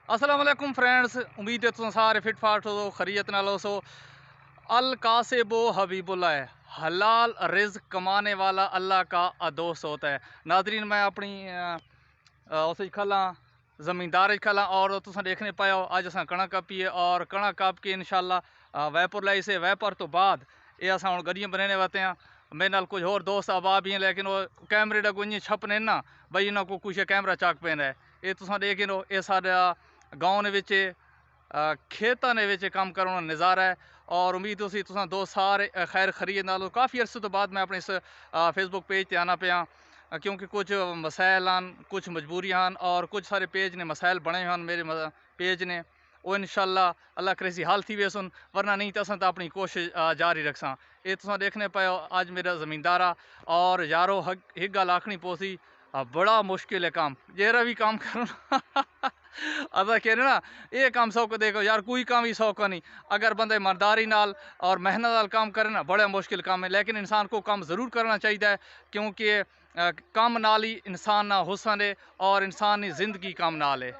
अस्सलाम वालेकुम फ्रेंड्स, उम्मीद है तुम सारे फिट फाट हो, खरीत नाल हो। अल कासिबो हबीबुल्लाह है, हलाल रिज़्क कमाने वाला अल्लाह का दोस्त होता है। नाजरीन, मैं अपनी उस खला ज़मींदार खला और तुम देखने पाओ अज अस कणक कापी है और कणक काप के इंशाल्लाह वैपुर लाई से वैपर तो बाद ये अस हम गड्डियां बनाने वाते हैं। मेरे नाल कुछ होर दोस्त अहबाब भी हैं, लेकिन वो कैमरे डगो इं छपने ना बई इन्होंने को कुछ कैमरा चक पैदा है। ये तुम देख लो, ये सारा गाँव खेतों के काम करने का नज़ारा है। और उम्मीद उसी तुम दो सारे खैर खरीद नालो काफ़ी अरसे तो बाद मैं अपने इस फेसबुक पेज पर आना पाया, क्योंकि कुछ मसाइल हैं, कुछ मजबूरियां हैं और कुछ सारे पेज ने मसाइल बने हैं मेरे पेज ने। वो इंशाल्लाह अल्लाह करे हाल थी वे सुन, वरना नहीं तो अस तो अपनी कोशिश जारी रखसा। ये तुम देखने पाओ अज मेरा ज़मींदारा और यारो एक गल आखनी पोसी, बड़ा मुश्किल है काम, जेरा भी काम करना अदा कह ना ये काम सौखा देखो यार, कोई काम ही सौखा नहीं। अगर बंदे ईमानदारी नाल और मेहनत नाल काम करे ना, बड़ा मुश्किल काम है, लेकिन इंसान को काम ज़रूर करना चाहिए है, क्योंकि काम नाल ही इंसान ना हुसन है और इंसान की ज़िंदगी काम नाल है।